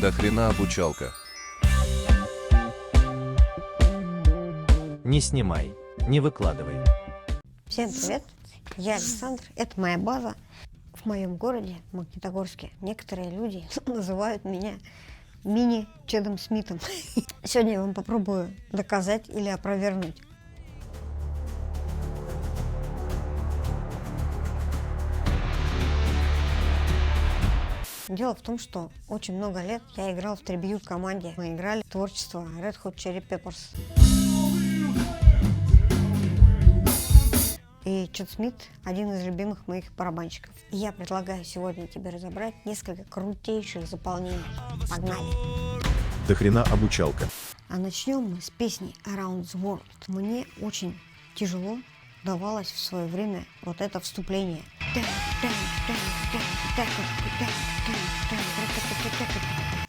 До хрена обучалка. Не снимай, не выкладывай. Всем привет, я Александр, это моя база. В моем городе, Магнитогорске, некоторые люди называют меня мини-Чедом Смитом. Сегодня я вам попробую доказать или опровергнуть. Дело в том, что очень много лет я играл в трибьют команде. Мы играли в творчество Red Hot Chili Peppers. И Чед Смит один из любимых моих барабанщиков. И я предлагаю сегодня тебе разобрать несколько крутейших заполнений. Погнали! До хрена обучалка. А начнем мы с песни Around the World. Мне очень тяжело давалось в свое время вот это вступление.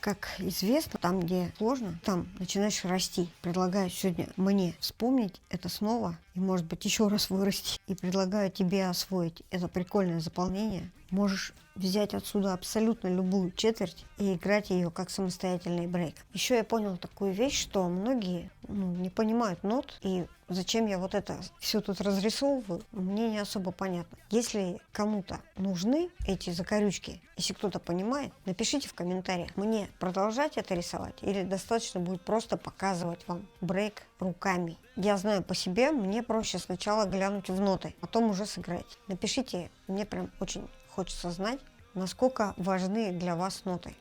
Как известно, там, где сложно, там начинаешь расти. Предлагаю сегодня мне вспомнить это снова и, может быть, еще раз вырасти. И предлагаю тебе освоить это прикольное заполнение. Можешь взять отсюда абсолютно любую четверть и играть ее как самостоятельный брейк. Еще я понял такую вещь, что многие не понимают нот, и зачем я вот это все тут разрисовываю, мне не особо понятно. Если кому-то нужны эти закорючки, если кто-то понимает, напишите в комментариях, мне продолжать это рисовать или достаточно будет просто показывать вам брейк руками. Я знаю по себе, мне проще сначала глянуть в ноты, потом уже сыграть. Напишите, мне прям очень хочется знать, насколько важны для вас ноты.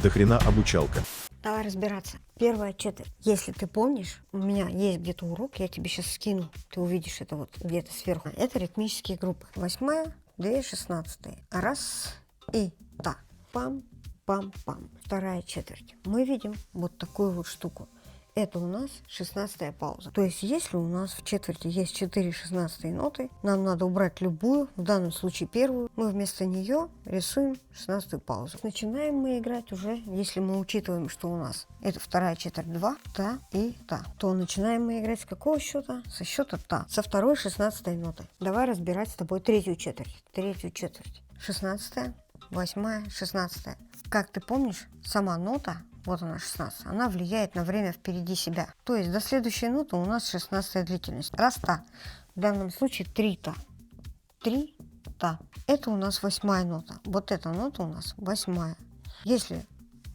До хрена обучалка. Давай разбираться. Первая четверть. Если ты помнишь, у меня есть где-то урок, я тебе сейчас скину, ты увидишь это вот где-то сверху. Это ритмические группы. 8, 2, 16. Раз и та. Пам-пам-пам. Вторая четверть. Мы видим вот такую вот штуку. Это у нас 16-я пауза. То есть, если у нас в четверти есть 4 16-е ноты, нам надо убрать любую, в данном случае первую. Мы вместо нее рисуем 16-ю паузу. Начинаем мы играть уже, если мы учитываем, что у нас это вторая четверть 2, та и та. То начинаем мы играть с какого счета? Со счета та. Со второй 16-й ноты. Давай разбирать с тобой третью четверть. Третью четверть. 16-я, 8-я, 16-я. Как ты помнишь, сама нота, вот она 16, она влияет на время впереди себя. То есть до следующей ноты у нас 16-я длительность. Раз та. В данном случае 3 та. 3 та. Это у нас 8-я нота. Вот эта нота у нас 8-я. Если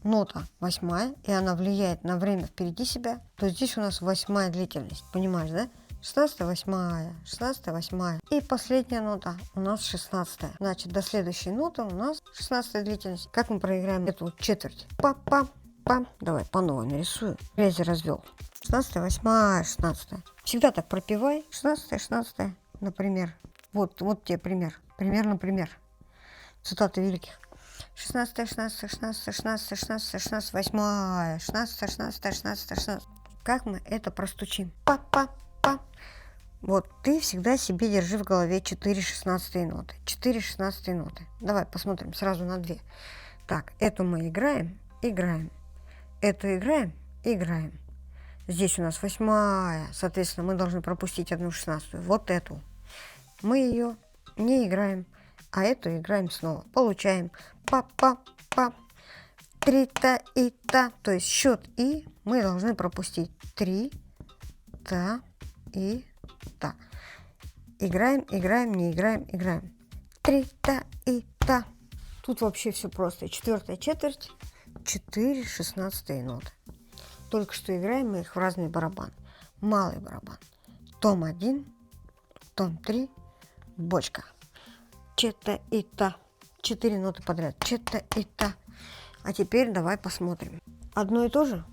нота 8-я, и она влияет на время впереди себя, то здесь у нас 8-я длительность. Понимаешь, да? 16-я, 8-я, 16-я, 8-я. И последняя нота у нас 16-я. Значит, до следующей ноты у нас 16-я длительность. Как мы проиграем эту вот четверть? Па-па. Пам. Давай по новой нарисую. Грязи развел. 16, 8, 16. Всегда так пропивай. 16, 16, например. Вот тебе пример. Например. Цитаты великих. 16, 16, 16, 16, 16, 16, 8, 16, 16, 16, 16. Как мы это простучим? Па-па-па. Вот ты всегда себе держи в голове 4 16 ноты. 4 16 ноты. Давай посмотрим сразу на 2. Так, эту мы играем. Эту играем. Здесь у нас 8-я, соответственно, мы должны пропустить одну 16-ю. Вот эту. Мы ее не играем, а эту играем снова. Получаем па-па-па. 3 та и та. То есть счет и мы должны пропустить 3 та и та. Играем, не играем. 3 та и та. Тут вообще все просто. Четвертая четверть. 4 16-е ноты. Только что играем мы их в разный барабан. Малый барабан. Том 1, том 3, бочка. Чета и та. 4 ноты подряд. Чета и та. А теперь давай посмотрим. Одно и то же.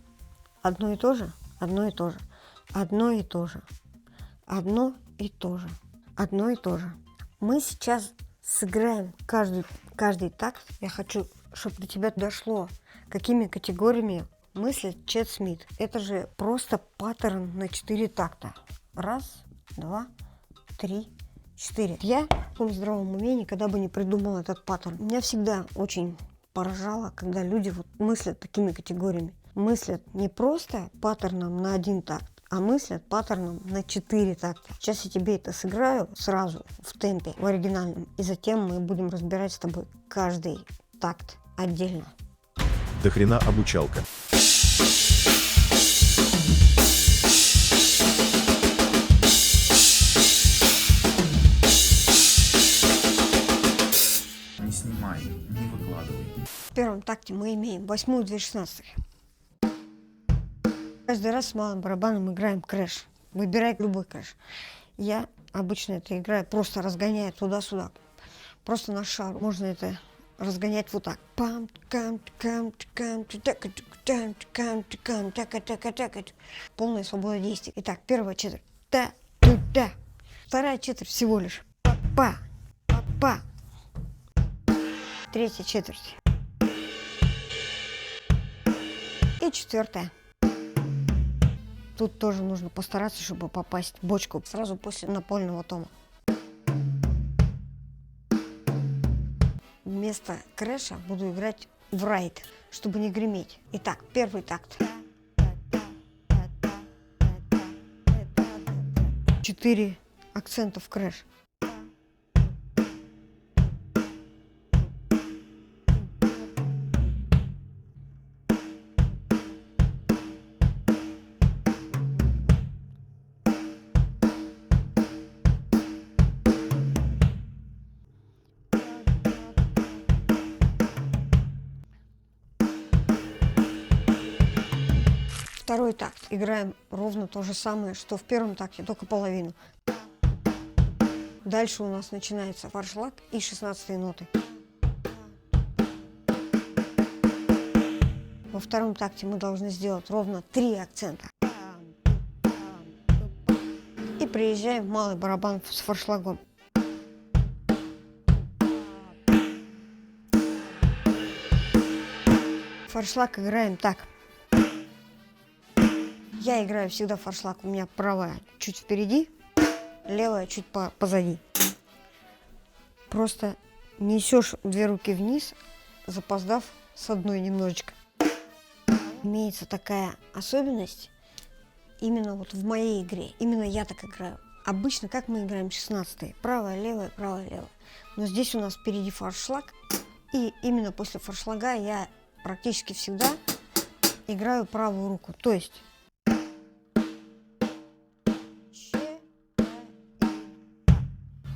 Мы сейчас сыграем каждый такт. Я хочу, чтобы до тебя дошло, какими категориями мыслит Чед Смит. Это же просто паттерн на 4 такта. 1, 2, 3, 4. Я в таком здравом уме никогда бы не придумал этот паттерн. Меня всегда очень поражало, когда люди мыслят такими категориями. Мыслят не просто паттерном на 1 такт, а мыслят паттерном на 4 такта. Сейчас я тебе это сыграю сразу в темпе, в оригинальном. И затем мы будем разбирать с тобой каждый такт отдельно. Дохрена обучалка. Не снимай, не выкладывай. В первом такте мы имеем 8-ю, 2/16. Каждый раз с малым барабаном играем крэш. Выбирай любой крэш. Я обычно это играю, просто разгоняя туда-сюда. Просто на шару. Можно это разгонять вот так. Пам, кам, кам, кам, така, кам, кам, кам, така, така, така. Полная свобода действий. Итак, первая четверть. Та, туда. Вторая четверть всего лишь. Па, па, па. Третья четверть. И четвертая. Тут тоже нужно постараться, чтобы попасть в бочку сразу после напольного тома. Вместо крэша буду играть в райд, чтобы не греметь. Итак, первый такт. 4 акцента в крэш. Второй такт. Играем ровно то же самое, что в первом такте, только половину. Дальше у нас начинается форшлаг и 16-е ноты. Во втором такте мы должны сделать ровно 3 акцента. И приезжаем в малый барабан с форшлагом. Форшлаг играем так. Я играю всегда форшлаг, у меня правая чуть впереди, левая чуть позади. Просто несешь 2 руки вниз, запоздав с одной немножечко. Имеется такая особенность именно вот в моей игре, именно я так играю. Обычно как мы играем 16-е, правая, левая. Но здесь у нас впереди форшлаг, и именно после форшлага я практически всегда играю правую руку, то есть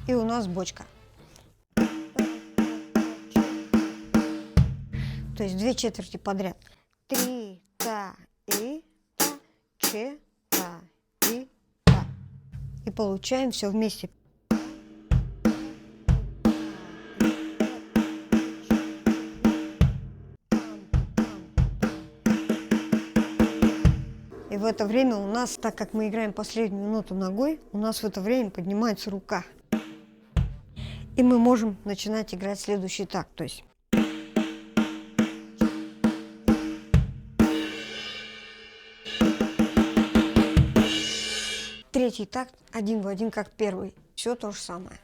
и у нас бочка. То есть 2 четверти подряд. 3, та, и, та, че, та, и, та. И получаем все вместе. И в это время у нас, так как мы играем последнюю ноту ногой, у нас в это время поднимается рука. И мы можем начинать играть следующий такт. То есть третий такт один в один, как первый. Все то же самое.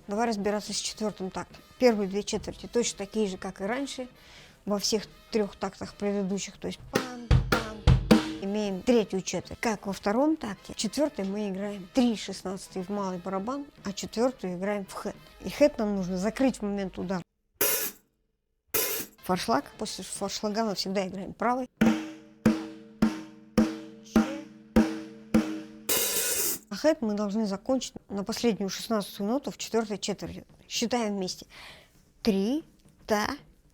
Давай разбираться с 4-м тактом. Первые 2 четверти точно такие же, как и раньше, во всех 3 тактах предыдущих. То есть пам-пам. Имеем 3-ю четверть. Как во 2-м такте. 4-й мы играем 3/16 в малый барабан, а 4-ю играем в хэт. И хэт нам нужно закрыть в момент удара. Форшлаг. После форшлага мы всегда играем правой. А хэт мы должны закончить на последнюю 16-ю ноту в 4-й четверти. Считаем вместе. 3, та,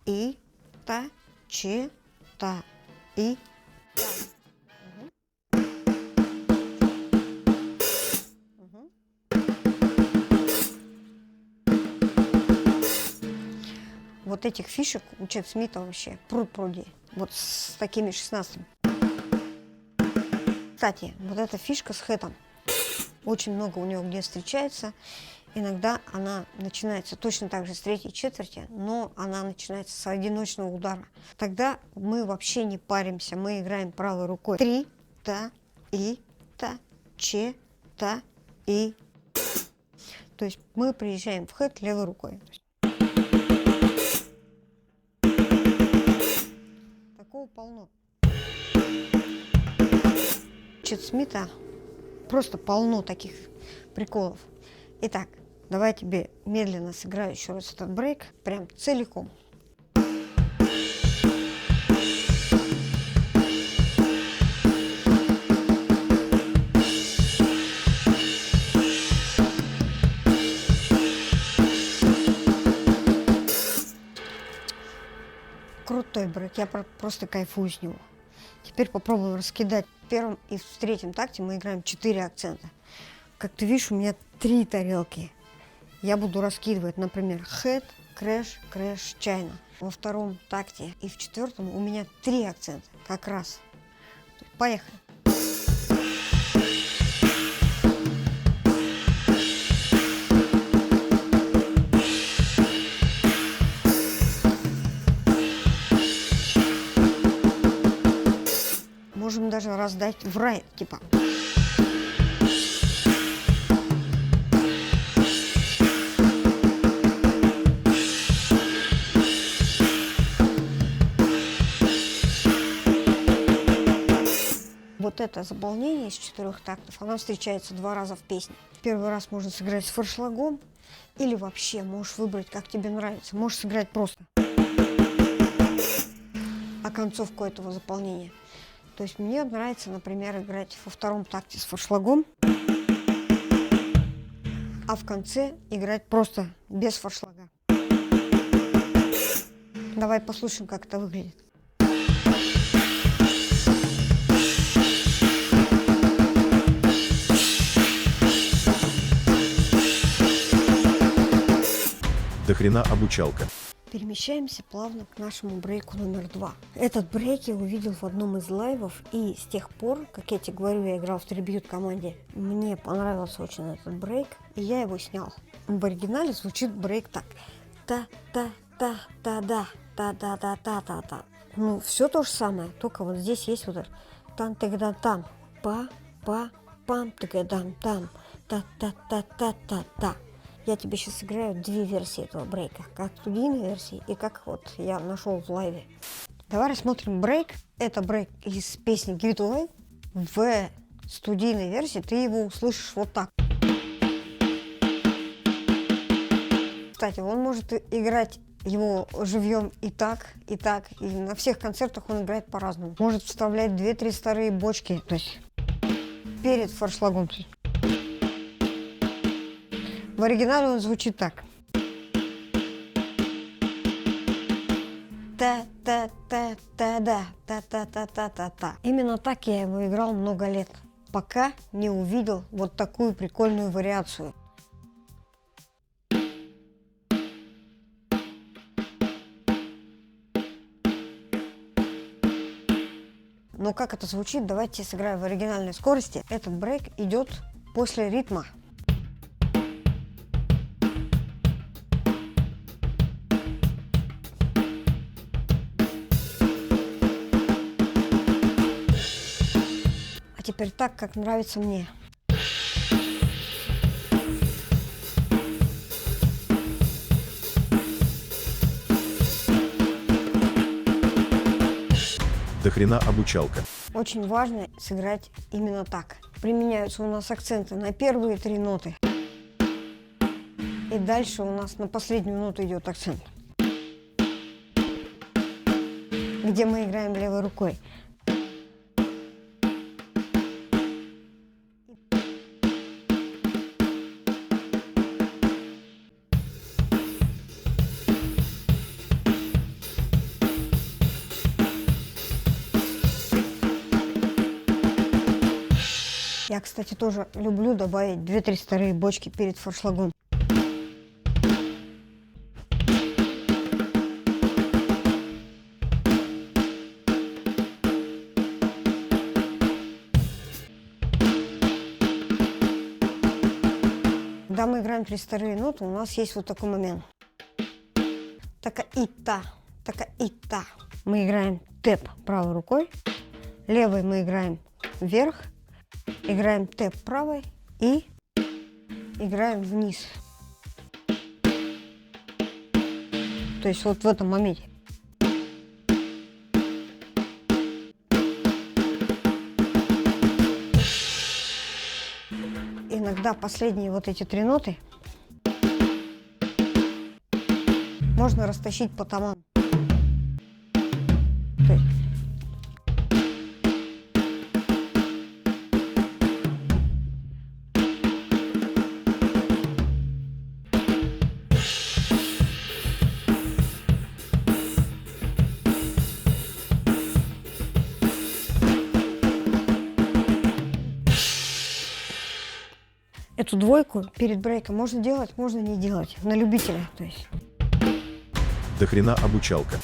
и, та, че, та, и, та. Вот этих фишек у Чет Смита вообще пруд-пруди. Вот с такими 16. Кстати, вот эта фишка с хэтом. Очень много у него где встречается. Иногда она начинается точно так же с 3-й четверти, но она начинается с одиночного удара. Тогда мы вообще не паримся, мы играем правой рукой. 3, та, и, та, че, та, и. То есть мы приезжаем в хэт левой рукой. Такого полно. Чет Смита Просто полно таких приколов. Итак, давай я тебе медленно сыграю еще раз этот брейк, прям целиком. Крутой брейк, я просто кайфую с него. Теперь попробуем раскидать. В первом и в третьем такте мы играем 4 акцента. Как ты видишь, у меня 3 тарелки. Я буду раскидывать, например, head, crash, crash, china. Во втором такте и в четвертом у меня 3 акцента, как раз. Поехали. Можем даже раздать в райт, типа. Вот это заполнение из 4 тактов, оно встречается 2 раза в песне. Первый раз можно сыграть с форшлагом, или вообще можешь выбрать, как тебе нравится. Можешь сыграть просто оконцовку этого заполнения. То есть мне нравится, например, играть во втором такте с форшлагом, а в конце играть просто без форшлага. Давай послушаем, как это выглядит. Дохрена обучалка. Перемещаемся плавно к нашему брейку номер 2. Этот брейк я увидел в одном из лайвов, и с тех пор, как я тебе говорю, я играл в трибьют команде, мне понравился очень этот брейк, и я его снял. В оригинале звучит брейк так. Та-та-та-та-да, та-та-та-та-та-та. Ну, все то же самое, только вот здесь есть вот это. Тан-тагдан-там, па-па-пам, тагдан-там, та-та-та-та-та-та. Я тебе сейчас сыграю 2 версии этого брейка. Как студийной версии и как вот я нашел в лайве. Давай рассмотрим брейк. Это брейк из песни Give It Away. В студийной версии ты его услышишь вот так. Кстати, он может играть его живьем и так, и так. И на всех концертах он играет по-разному. Может вставлять 2-3 старые бочки. То есть перед форшлагом. В оригинале он звучит так. Та-та-та-та-да, та-та-та-та-та-та. Именно так я его играл много лет, пока не увидел вот такую прикольную вариацию. Но как это звучит, давайте сыграем в оригинальной скорости. Этот брейк идет после ритма. Теперь так, как нравится мне. Дохрена обучалка. Очень важно сыграть именно так. Применяются у нас акценты на первые 3 ноты. И дальше у нас на последнюю ноту идет акцент, где мы играем левой рукой. Я, кстати, тоже люблю добавить 2-3 старые бочки перед форшлагом. Когда мы играем 3 старые ноты, у нас есть вот такой момент. Така-и-та, така-и-та. Мы играем тэп правой рукой, левой мы играем вверх, играем тэп правой и играем вниз. То есть вот в этом моменте. Иногда последние вот эти 3 ноты можно растащить по тонам. То есть эту двойку перед брейком можно делать, можно не делать. На любителя, то есть. Дохрена обучалка.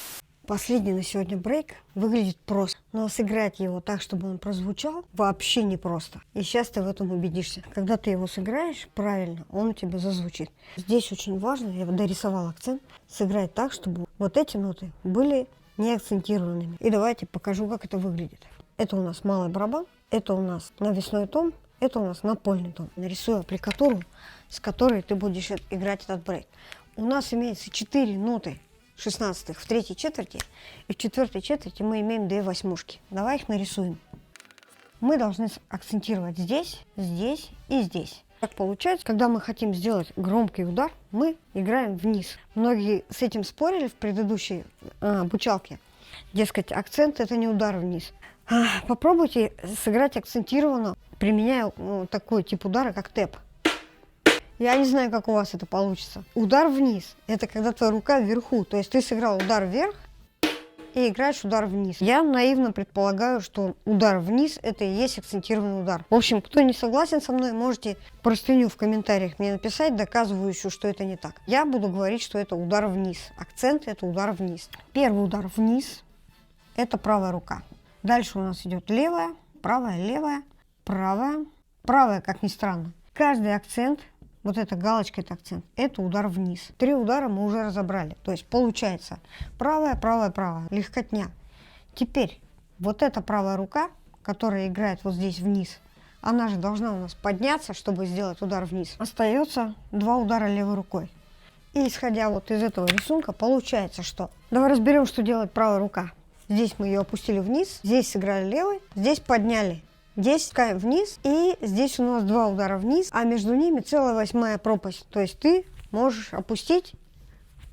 Последний на сегодня брейк выглядит просто, но сыграть его так, чтобы он прозвучал, вообще непросто. И сейчас ты в этом убедишься. Когда ты его сыграешь правильно, он у тебя зазвучит. Здесь очень важно, я дорисовал акцент, сыграть так, чтобы вот эти ноты были не акцентированными. И давайте покажу, как это выглядит. Это у нас малый барабан, это у нас навесной тон, это у нас напольный тон. Нарисую аппликатуру, с которой ты будешь играть этот брейк. У нас имеется 4 ноты 16 в третьей четверти, и в четвертой четверти мы имеем 2 восьмушки. Давай их нарисуем. Мы должны акцентировать здесь, здесь и здесь. Так получается, когда мы хотим сделать громкий удар, мы играем вниз. Многие с этим спорили в предыдущей обучалке. Дескать, акцент — это не удар вниз. Попробуйте сыграть акцентированно, применяя такой тип удара, как тэп. Я не знаю, как у вас это получится. Удар вниз – это когда твоя рука вверху. То есть ты сыграл удар вверх и играешь удар вниз. Я наивно предполагаю, что удар вниз – это и есть акцентированный удар. В общем, кто не согласен со мной, можете простыню в комментариях мне написать, доказывающую, что это не так. Я буду говорить, что это удар вниз. Акцент – это удар вниз. Первый удар вниз – это правая рука. Дальше у нас идет левая, правая, правая, правая, как ни странно. Каждый акцент, вот эта галочка, это акцент, это удар вниз. 3 удара мы уже разобрали. То есть получается правая, правая, правая, легкотня. Теперь вот эта правая рука, которая играет вот здесь вниз, она же должна у нас подняться, чтобы сделать удар вниз. Остается 2 удара левой рукой. И исходя вот из этого рисунка, получается, что... Давай разберем, что делает правая рука. Здесь мы ее опустили вниз, здесь сыграли левой, здесь подняли. Здесь спускаем вниз, и здесь у нас 2 удара вниз, а между ними целая 8-я пропасть. То есть ты можешь опустить,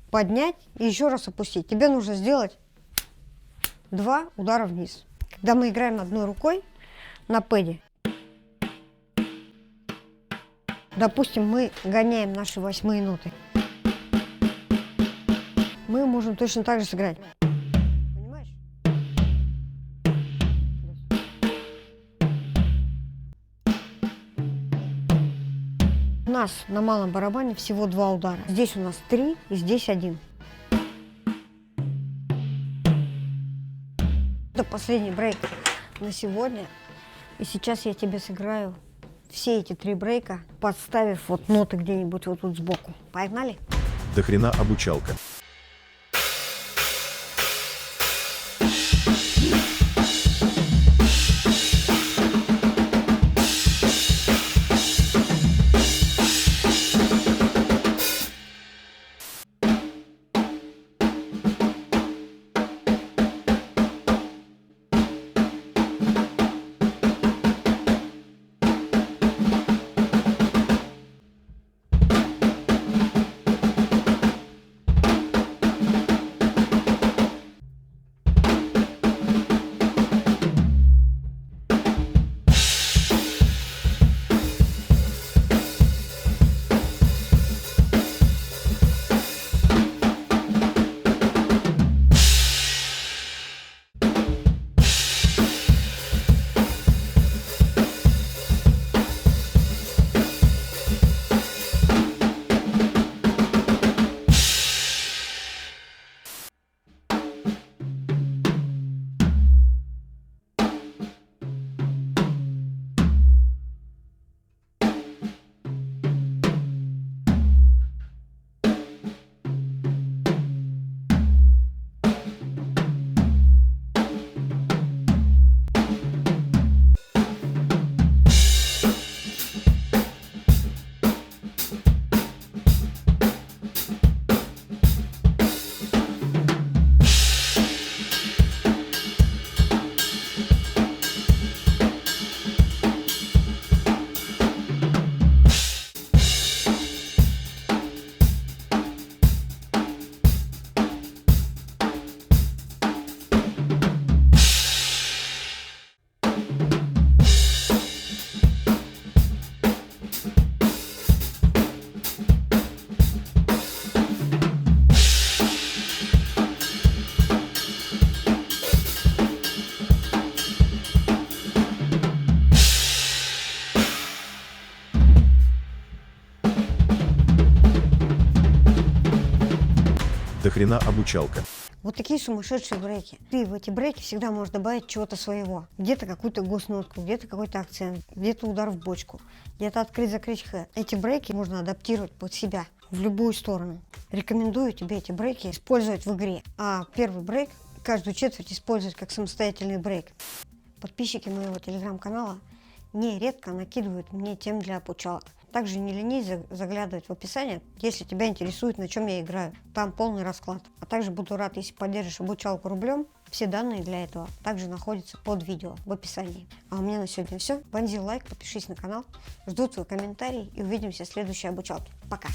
поднять и еще раз опустить. Тебе нужно сделать 2 удара вниз. Когда мы играем одной рукой на пэде, допустим, мы гоняем наши 8-е ноты, мы можем точно так же сыграть. У нас на малом барабане всего 2 удара. Здесь у нас 3 и здесь 1. Это последний брейк на сегодня. И сейчас я тебе сыграю все эти 3 брейка, подставив вот ноты где-нибудь вот тут сбоку. Погнали? Дохрена обучалка. Дохрена обучалка. Вот такие сумасшедшие брейки. Ты в эти брейки всегда можешь добавить чего-то своего. Где-то какую-то госнотку, где-то какой-то акцент, где-то удар в бочку, где-то открыть-закрыть х. Эти брейки можно адаптировать под себя в любую сторону. Рекомендую тебе эти брейки использовать в игре. А первый брейк каждую четверть использовать как самостоятельный брейк. Подписчики моего телеграм-канала нередко накидывают мне тем для обучалок. Также не ленись заглядывать в описание, если тебя интересует, на чем я играю. Там полный расклад. А также буду рад, если поддержишь обучалку рублем. Все данные для этого также находятся под видео в описании. А у меня на сегодня все. Вонзи лайк, подпишись на канал. Жду твой комментарий и увидимся в следующей обучалке. Пока!